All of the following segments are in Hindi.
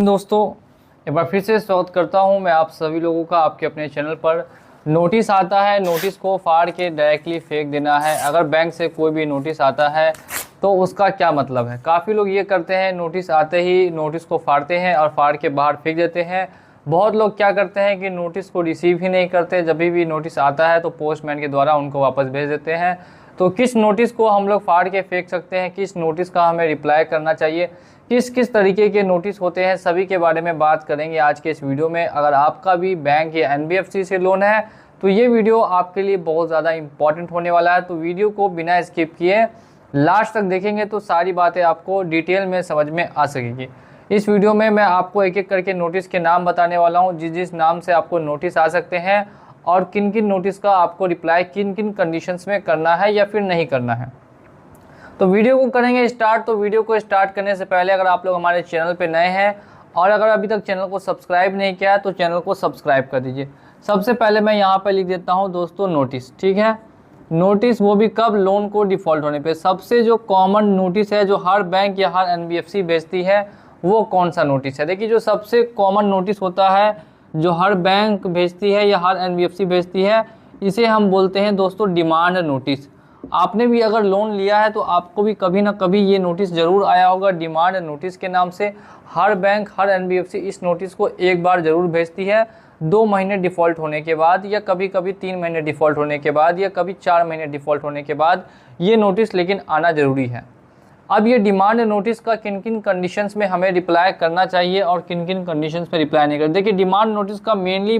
दोस्तों, एक बार फिर से स्वागत करता हूं मैं आप सभी लोगों का आपके अपने चैनल पर। नोटिस आता है, नोटिस को फाड़ के डायरेक्टली फेंक देना है। अगर बैंक से कोई भी नोटिस आता है तो उसका क्या मतलब है? काफ़ी लोग ये करते हैं, नोटिस आते ही नोटिस को फाड़ते हैं और फाड़ के बाहर फेंक देते हैं। बहुत लोग क्या करते हैं कि नोटिस को रिसीव ही नहीं करते, जब भी नोटिस आता है तो पोस्टमैन के द्वारा उनको वापस भेज देते हैं। तो किस नोटिस को हम लोग फाड़ के फेंक सकते हैं, किस नोटिस का हमें रिप्लाई करना चाहिए, किस किस तरीके के नोटिस होते हैं, सभी के बारे में बात करेंगे आज के इस वीडियो में। अगर आपका भी बैंक या एनबीएफसी से लोन है तो ये वीडियो आपके लिए बहुत ज़्यादा इंपॉर्टेंट होने वाला है। तो वीडियो को बिना स्किप किए लास्ट तक देखेंगे तो सारी बातें आपको डिटेल में समझ में आ सकेगी। इस वीडियो में मैं आपको एक एक करके नोटिस के नाम बताने वाला हूँ, जिस जिस नाम से आपको नोटिस आ सकते हैं और किन किन नोटिस का आपको रिप्लाई किन किन कंडीशंस में करना है या फिर नहीं करना है। तो वीडियो को करेंगे स्टार्ट। तो वीडियो को स्टार्ट करने से पहले अगर आप लोग हमारे चैनल पे नए हैं और अगर अभी तक चैनल को सब्सक्राइब नहीं किया है तो चैनल को सब्सक्राइब कर दीजिए। सबसे पहले मैं यहाँ पे लिख देता हूँ दोस्तों नोटिस, ठीक है। नोटिस वो भी कब? लोन को डिफ़ॉल्ट होने पे। सबसे जो कॉमन नोटिस है जो हर बैंक या हर एनबीएफसी भेजती है वो कौन सा नोटिस है? देखिए, जो सबसे कॉमन नोटिस होता है जो हर बैंक भेजती है या हर एनबीएफसी भेजती है, इसे हम बोलते हैं दोस्तों डिमांड नोटिस। आपने भी अगर लोन लिया है तो आपको भी कभी ना कभी ये नोटिस ज़रूर आया होगा डिमांड नोटिस के नाम से। हर बैंक हर एनबीएफसी इस नोटिस को एक बार ज़रूर भेजती है, 2 महीने डिफ़ॉल्ट होने के बाद या कभी कभी 3 महीने डिफ़ॉल्ट होने के बाद या कभी 4 महीने डिफ़ॉल्ट होने के बाद ये नोटिस लेकिन आना ज़रूरी है। अब ये डिमांड नोटिस का किन किन कंडीशंस में हमें रिप्लाई करना चाहिए और किन किन कंडीशंस में रिप्लाई नहीं करना। देखिए, डिमांड नोटिस का मेनली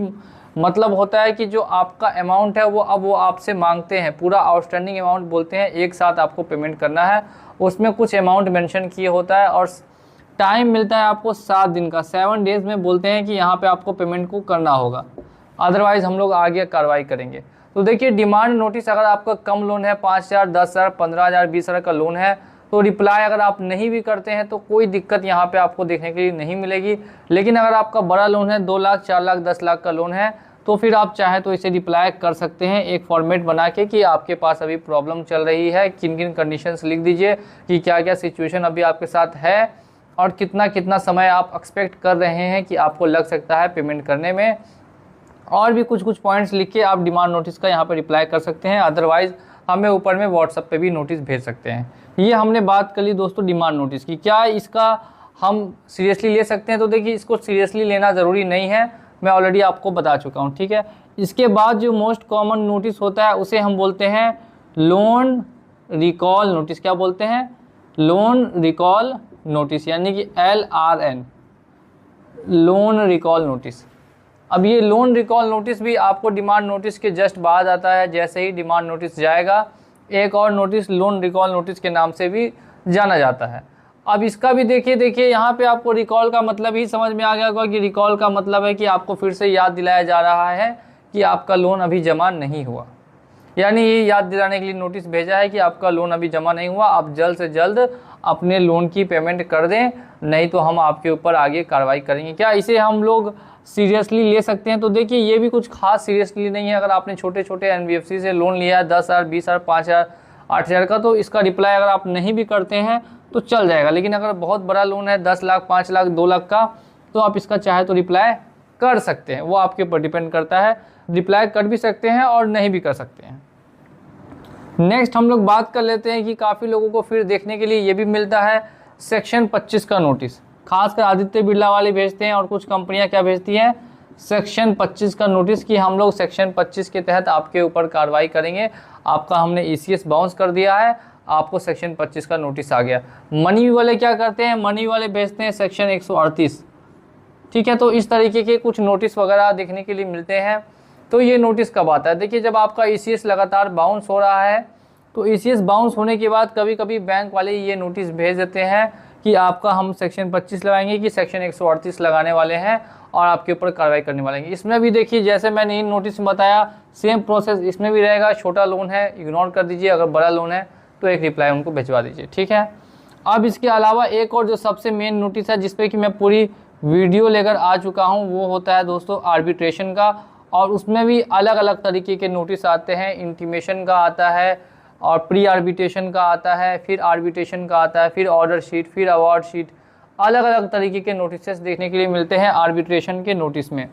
मतलब होता है कि जो आपका अमाउंट है वो आपसे मांगते हैं, पूरा आउटस्टैंडिंग अमाउंट बोलते हैं, एक साथ आपको पेमेंट करना है। उसमें कुछ अमाउंट मेंशन किए होता है और टाइम मिलता है आपको 7 दिन का, 7 डेज़ में बोलते हैं कि यहाँ पे आपको पेमेंट को करना होगा, अदरवाइज़ हम लोग आगे कार्रवाई करेंगे। तो देखिए, डिमांड नोटिस अगर आपका कम लोन है, 5,000, 10,000, 15,000, 20,000 का लोन है तो रिप्लाई अगर आप नहीं भी करते हैं तो कोई दिक्कत यहाँ पे आपको देखने के लिए नहीं मिलेगी। लेकिन अगर आपका बड़ा लोन है, 2 लाख, 4 लाख, 10 लाख का लोन है, तो फिर आप चाहें तो इसे रिप्लाई कर सकते हैं एक फॉर्मेट बना के कि आपके पास अभी प्रॉब्लम चल रही है, किन किन कंडीशंस लिख दीजिए कि क्या क्या सिचुएशन अभी आपके साथ है और कितना कितना समय आप एक्सपेक्ट कर रहे हैं कि आपको लग सकता है पेमेंट करने में। और भी कुछ कुछ पॉइंट्स लिख के आप डिमांड नोटिस का यहाँ पर रिप्लाई कर सकते हैं, अदरवाइज़ हमें ऊपर में व्हाट्सएप पे भी नोटिस भेज सकते हैं। ये हमने बात कर ली दोस्तों डिमांड नोटिस की। क्या इसका हम सीरियसली ले सकते हैं? तो देखिए, इसको सीरियसली लेना ज़रूरी नहीं है, मैं ऑलरेडी आपको बता चुका हूँ, ठीक है। इसके बाद जो मोस्ट कॉमन नोटिस होता है उसे हम बोलते हैं लोन रिकॉल नोटिस। क्या बोलते हैं? लोन रिकॉल नोटिस, यानी कि LRN, लोन रिकॉल नोटिस। अब ये लोन रिकॉल नोटिस भी आपको डिमांड नोटिस के जस्ट बाद आता है। जैसे ही डिमांड नोटिस जाएगा, एक और नोटिस लोन रिकॉल नोटिस के नाम से भी जाना जाता है। अब इसका भी देखिए यहाँ पे आपको रिकॉल का मतलब ही समझ में आ गया होगा कि रिकॉल का मतलब है कि आपको फिर से याद दिलाया जा रहा है कि आपका लोन अभी जमा नहीं हुआ। यानी ये याद दिलाने के लिए नोटिस भेजा है कि आपका लोन अभी जमा नहीं हुआ, आप जल्द से जल्द अपने लोन की पेमेंट कर दें, नहीं तो हम आपके ऊपर आगे कार्रवाई करेंगे। क्या इसे हम लोग सीरियसली ले सकते हैं? तो देखिए, ये भी कुछ खास सीरियसली नहीं है। अगर आपने छोटे छोटे एनबीएफसी से लोन लिया है 10,000, 20,000, 5,000, 8,000 का, तो इसका रिप्लाई अगर आप नहीं भी करते हैं तो चल जाएगा। लेकिन अगर बहुत बड़ा लोन है 10 लाख, 5 लाख, 2 लाख का, तो आप इसका चाहे तो रिप्लाई कर सकते हैं, वो आपके ऊपर डिपेंड करता है। रिप्लाई कर भी सकते हैं और नहीं भी कर सकते हैं। नेक्स्ट हम लोग बात कर लेते हैं कि काफ़ी लोगों को फिर देखने के लिए ये भी मिलता है सेक्शन 25 का नोटिस। खासकर आदित्य बिरला वाले भेजते हैं और कुछ कंपनियां क्या भेजती हैं, सेक्शन 25 का नोटिस कि हम लोग सेक्शन 25 के तहत आपके ऊपर कार्रवाई करेंगे। आपका हमने ECS बाउंस कर दिया है, आपको सेक्शन 25 का नोटिस आ गया। मनी वाले क्या करते हैं? मनी वाले भेजते हैं सेक्शन 138, ठीक है। तो इस तरीके के कुछ नोटिस वगैरह देखने के लिए मिलते हैं। तो ये नोटिस कब आता है? देखिए, जब आपका ECS लगातार बाउंस हो रहा है तो ECS बाउंस होने के बाद कभी कभी बैंक वाले ये नोटिस भेज देते हैं कि आपका हम सेक्शन 25 लगाएंगे कि सेक्शन 138 लगाने वाले हैं और आपके ऊपर कार्रवाई करने वाले हैं। इसमें भी देखिए, जैसे मैंने इन नोटिस में बताया, सेम प्रोसेस इसमें भी रहेगा। छोटा लोन है इग्नोर कर दीजिए, अगर बड़ा लोन है तो एक रिप्लाई उनको भिजवा दीजिए, ठीक है। अब इसके अलावा एक और जो सबसे मेन नोटिस है जिस पे कि मैं पूरी वीडियो लेकर आ चुका हूँ, वो होता है दोस्तों आर्बिट्रेशन का। और उसमें भी अलग अलग तरीके के नोटिस आते हैं। इंटीमेशन का आता है और प्री आर्बिट्रेशन का आता है, फिर आर्बिट्रेशन का आता है, फिर ऑर्डर शीट, फिर अवार्ड शीट। अलग अलग तरीके के नोटिसेस देखने के लिए मिलते हैं आर्बिट्रेशन के नोटिस में।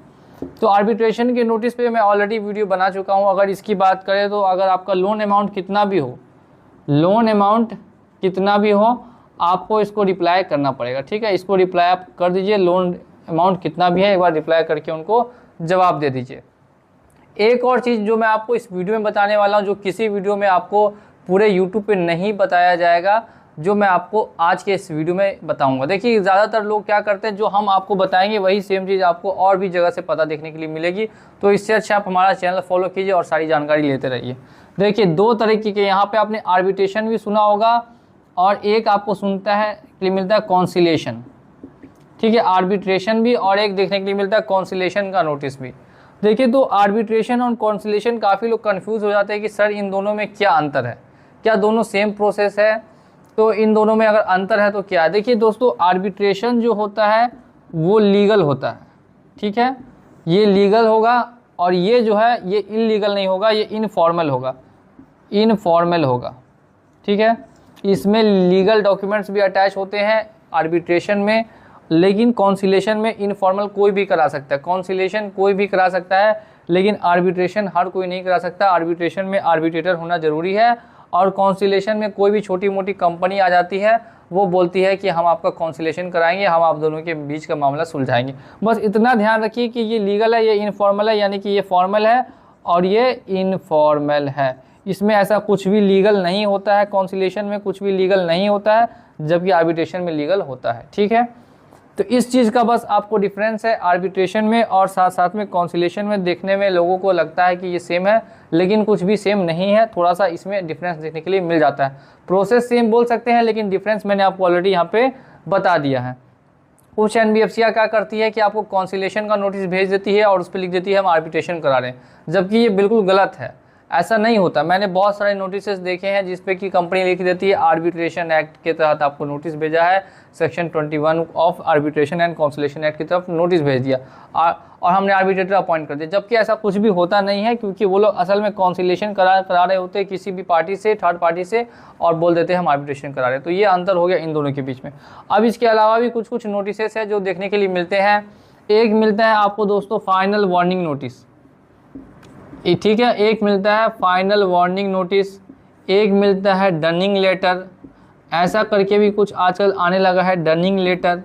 तो आर्बिट्रेशन के नोटिस पे मैं ऑलरेडी वीडियो बना चुका हूँ। अगर इसकी बात करें तो अगर आपका लोन अमाउंट कितना भी हो, लोन अमाउंट कितना भी हो, आपको इसको रिप्लाई करना पड़ेगा, ठीक है। इसको रिप्लाई आप कर दीजिए, लोन अमाउंट कितना भी है एक बार रिप्लाई करके उनको जवाब दे दीजिए। एक और चीज़ जो मैं आपको इस वीडियो में बताने वाला हूँ, जो किसी वीडियो में आपको पूरे यूट्यूब पे नहीं बताया जाएगा, जो मैं आपको आज के इस वीडियो में बताऊंगा। देखिए ज़्यादातर लोग क्या करते हैं, जो हम आपको बताएंगे वही सेम चीज़ आपको और भी जगह से पता देखने के लिए मिलेगी। तो इससे अच्छा आप हमारा चैनल फॉलो कीजिए और सारी जानकारी लेते रहिए। देखिए दो तरीके के यहाँ पे आपने आर्बिट्रेशन भी सुना होगा और एक आपको सुनता है के लिए मिलता है कॉन्सिलेशन, ठीक है, आर्बिट्रेशन भी, और एक देखने के लिए मिलता है कॉन्सिलेशन का नोटिस भी। देखिए तो आर्बिट्रेशन और कॉन्सिलेशन काफ़ी लोग कंफ्यूज हो जाते हैं कि सर इन दोनों में क्या अंतर है, क्या दोनों सेम प्रोसेस है, तो इन दोनों में अगर अंतर है तो क्या है। देखिए दोस्तों, आर्बिट्रेशन जो होता है वो लीगल होता है, ठीक है, ये लीगल होगा, और ये जो है ये इलीगल नहीं होगा, ये इनफॉर्मल होगा, इनफॉर्मल होगा, ठीक है। इसमें लीगल डॉक्यूमेंट्स भी अटैच होते हैं आर्बिट्रेशन में, लेकिन कॉन्सिलेशन में इनफॉर्मल कोई भी करा सकता है, कॉन्सिलेशन कोई भी करा सकता है, लेकिन आर्बिट्रेशन हर कोई नहीं करा सकता। आर्बिट्रेशन में आर्बिट्रेटर होना ज़रूरी है, और कॉन्सिलेशन में कोई भी छोटी मोटी कंपनी आ जाती है, वो बोलती है कि हम आपका कॉन्सिलेशन कराएंगे, हम आप दोनों के बीच का मामला सुलझाएंगे। बस इतना ध्यान रखिए कि ये लीगल है, ये इनफॉर्मल है, यानी कि ये फॉर्मल है और ये इनफॉर्मल है। इसमें ऐसा कुछ भी लीगल नहीं होता है, कॉन्सिलेशन में कुछ भी लीगल नहीं होता है, जबकि आर्बिट्रेशन में लीगल होता है, ठीक है। तो इस चीज़ का बस आपको डिफरेंस है आर्बिट्रेशन में और साथ साथ में कॉन्सिलेशन में। देखने में लोगों को लगता है कि ये सेम है, लेकिन कुछ भी सेम नहीं है, थोड़ा सा इसमें डिफरेंस देखने के लिए मिल जाता है। प्रोसेस सेम बोल सकते हैं, लेकिन डिफरेंस मैंने आपको ऑलरेडी यहाँ पे बता दिया है। कुछ एनबीएफसीआर क्या करती है कि आपको कॉन्सिलेशन का नोटिस भेज देती है और उस पर लिख देती है हम आर्बिट्रेशन करा रहे हैं, जबकि ये बिल्कुल गलत है, ऐसा नहीं होता। मैंने बहुत सारे नोटिसेस देखे हैं जिसपे कि कंपनी लिख देती है आर्बिट्रेशन एक्ट के तहत आपको नोटिस भेजा है, section 21 of arbitration and conciliation act की तरफ नोटिस भेज दिया और हमने आर्बिट्रेटर अपॉइंट कर दिया, जबकि ऐसा कुछ भी होता नहीं है, क्योंकि वो लोग असल में कॉन्सिलेशन करा रहे होते हैं किसी भी पार्टी से, थर्ड पार्टी से, और बोल देते हैं हम आर्बिट्रेशन करा रहे हैं। तो ये अंतर हो गया इन दोनों के बीच में। अब इसके अलावा भी कुछ कुछ नोटिसेस है जो देखने के लिए मिलते हैं। एक मिलता है आपको दोस्तों फाइनल वार्निंग नोटिस, ठीक है, एक मिलता है फाइनल वार्निंग नोटिस, एक मिलता है डनिंग लेटर, ऐसा करके भी कुछ आजकल आने लगा है डनिंग लेटर,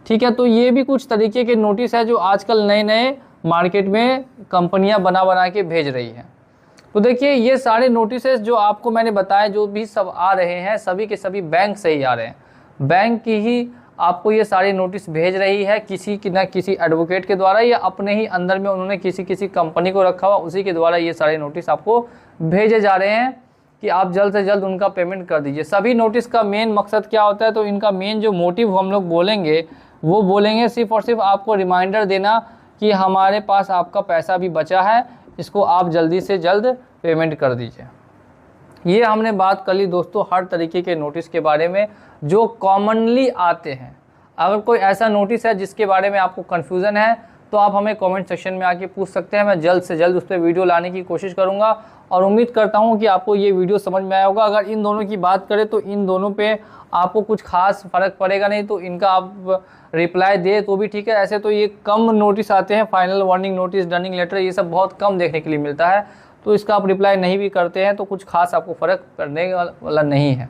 ठीक है। तो ये भी कुछ तरीके के नोटिस है जो आजकल नए नए मार्केट में कंपनियां बना के भेज रही हैं। तो देखिए ये सारे नोटिसेस जो आपको मैंने बताया, जो भी सब आ रहे हैं, सभी के सभी बैंक से ही आ रहे हैं। बैंक की ही आपको ये सारे नोटिस भेज रही है, किसी की ना किसी एडवोकेट के द्वारा, या अपने ही अंदर में उन्होंने किसी कंपनी को रखा हुआ, उसी के द्वारा ये सारे नोटिस आपको भेजे जा रहे हैं कि आप जल्द से जल्द उनका पेमेंट कर दीजिए। सभी नोटिस का मेन मकसद क्या होता है, तो इनका मेन जो मोटिव हम लोग बोलेंगे, वो बोलेंगे सिर्फ और सिर्फ आपको रिमाइंडर देना कि हमारे पास आपका पैसा भी बचा है, इसको आप जल्दी से जल्द पेमेंट कर दीजिए। ये हमने बात कर ली दोस्तों हर तरीके के नोटिस के बारे में जो कॉमनली आते हैं। अगर कोई ऐसा नोटिस है जिसके बारे में आपको कन्फ्यूज़न है, तो आप हमें कमेंट सेक्शन में आके पूछ सकते हैं। मैं जल्द से जल्द उस पर वीडियो लाने की कोशिश करूंगा, और उम्मीद करता हूं कि आपको ये वीडियो समझ में आया होगा। अगर इन दोनों की बात करें तो इन दोनों पे आपको कुछ खास फ़र्क पड़ेगा नहीं, तो इनका आप रिप्लाई दे तो भी ठीक है। ऐसे तो ये कम नोटिस आते हैं, final warning notice, dunning letter, ये सब बहुत कम देखने के लिए मिलता है, तो इसका आप रिप्लाई नहीं भी करते हैं तो कुछ खास आपको फ़र्क पड़ने वाला नहीं है।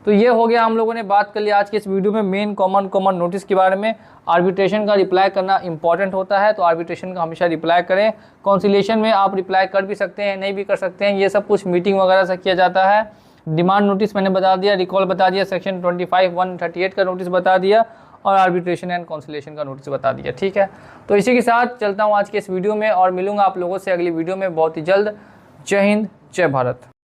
तो ये हो गया, हम लोगों ने बात कर लिया आज के इस वीडियो में मेन कॉमन नोटिस के बारे में। आर्बिट्रेशन का रिप्लाई करना इंपॉर्टेंट होता है, तो आर्बिट्रेशन का हमेशा रिप्लाई करें। कॉन्सिलेशन में आप रिप्लाई कर भी सकते हैं, नहीं भी कर सकते हैं, ये सब कुछ मीटिंग वगैरह से किया जाता है। डिमांड नोटिस मैंने बता दिया, रिकॉल बता दिया, सेक्शन 25(1)38 का नोटिस बता दिया, और आर्बिट्रेशन एंड कॉन्सिलेशन का नोटिस बता दिया, ठीक है। तो इसी के साथ चलता हूँ आज के इस वीडियो में, और मिलूंगा आप लोगों से अगली वीडियो में बहुत ही जल्द। जय हिंद, जय भारत।